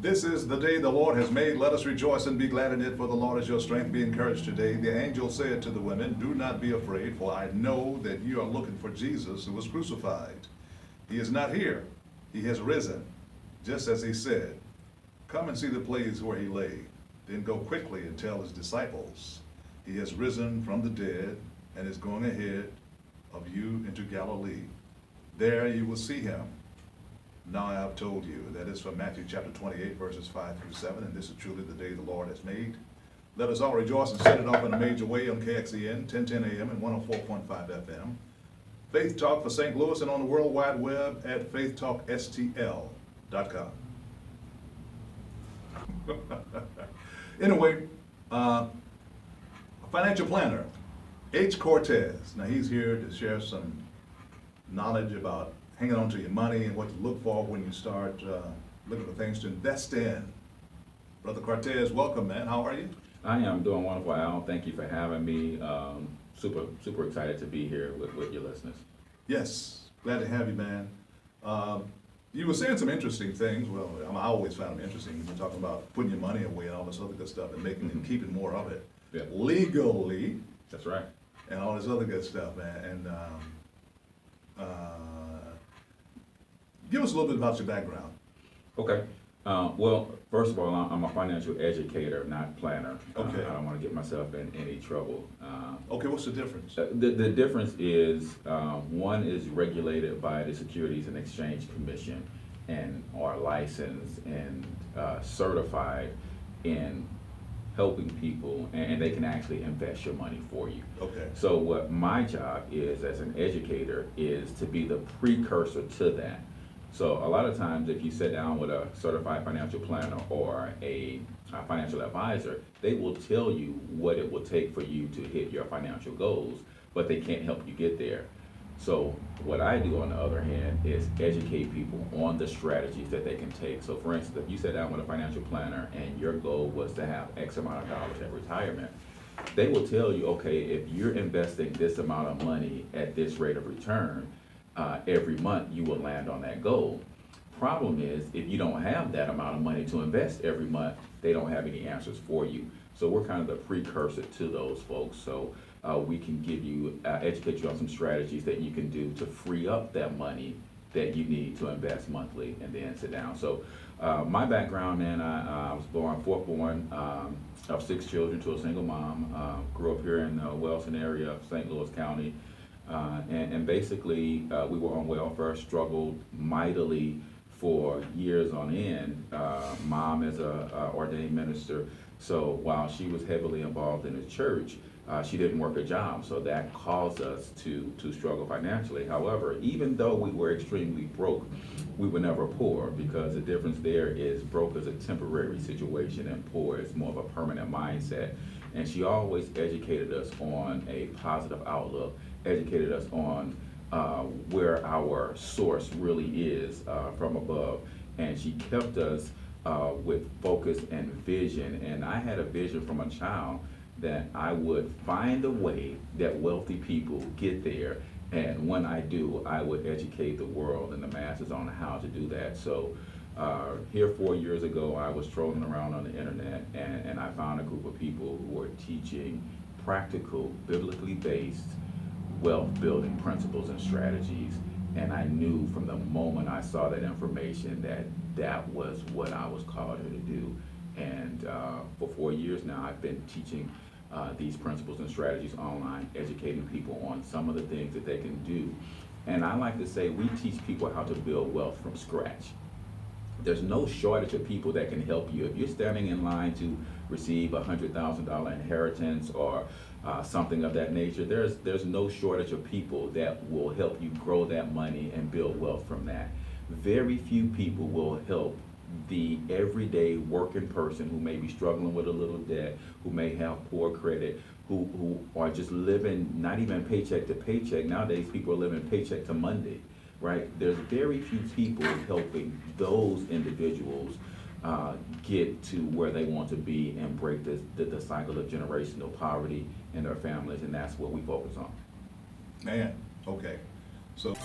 This is the day the Lord has made. Let us rejoice and be glad in it, for the Lord is your strength. Be encouraged today. The angel said to the women, do not be afraid, for I know that you are looking for Jesus who was crucified. He is not here. He has risen, just as he said. Come and see the place where he lay. Then go quickly and tell his disciples, he has risen from the dead and is going ahead of you into Galilee. There you will see him. Now I have told you. That is from Matthew chapter 28, verses 5 through 7. And this is truly the day the Lord has made. Let us all rejoice and set it off in a major way on KXEN, 1010 AM and 104.5 FM. Faith Talk for St. Louis and on the World Wide Web at faithtalkstl.com. Anyway, a financial planner, H. Cortez. Now he's here to share some knowledge about hanging on to your money and what to look for when you start looking for things to invest in. Brother Cortez, welcome, man. How are you? I am doing wonderful, Al. Thank you for having me. Super excited to be here with your listeners. Yes, glad to have you, man. You were saying some interesting things. Well, I always found them interesting. You were talking about putting your money away and all this other good stuff and making and keeping more of it legally. That's right. And all this other good stuff, man. And give us a little bit about your background. Okay. Well, first of all, I'm a financial educator, not planner. Okay. I don't want to get myself in any trouble. Okay, what's the difference? The difference is one is regulated by the Securities and Exchange Commission and are licensed and certified in helping people, and they can actually invest your money for you. Okay. So what my job is as an educator is to be the precursor to that. So a lot of times if you sit down with a certified financial planner or a financial advisor, they will tell you what it will take for you to hit your financial goals, but they can't help you get there. So what I do on the other hand is educate people on the strategies that they can take. So for instance, if you sit down with a financial planner and your goal was to have X amount of dollars at retirement, they will tell you, okay, if you're investing this amount of money at this rate of return, every month you will land on that goal. Problem is, if you don't have that amount of money to invest every month, they don't have any answers for you. So we're kind of the precursor to those folks. So we can give you, educate you on some strategies that you can do to free up that money that you need to invest monthly and then sit down. So my background, man, I was fourth born of 6 children to a single mom. Grew up here in the Wellston area of St. Louis County. And basically, we were on welfare, struggled mightily for years on end. Mom is a ordained minister, so while she was heavily involved in the church, she didn't work a job, so that caused us to struggle financially. However, even though we were extremely broke, we were never poor, because the difference there is broke is a temporary situation and poor is more of a permanent mindset. And she always educated us on a positive outlook, educated us on where our source really is from above. And she kept us with focus and vision. And I had a vision from a child that I would find a way that wealthy people get there. And when I do, I would educate the world and the masses on how to do that. So here 4 years ago, I was trolling around on the internet, and I found a group of people who were teaching practical, biblically based wealth building principles and strategies. And I knew from the moment I saw that information that that was what I was called here to do. And for 4 years now, I've been teaching these principles and strategies online, educating people on some of the things that they can do. And I like to say we teach people how to build wealth from scratch. There's no shortage of people that can help you. If you're standing in line to receive a $100,000 inheritance or something of that nature, there's no shortage of people that will help you grow that money and build wealth from that. Very few people will help the everyday working person who may be struggling with a little debt, who may have poor credit, who are just living not even paycheck to paycheck. Nowadays, people are living paycheck to Monday. Right? There's very few people helping those individuals get to where they want to be and break the cycle of generational poverty in their families, and that's what we focus on. Man, okay. So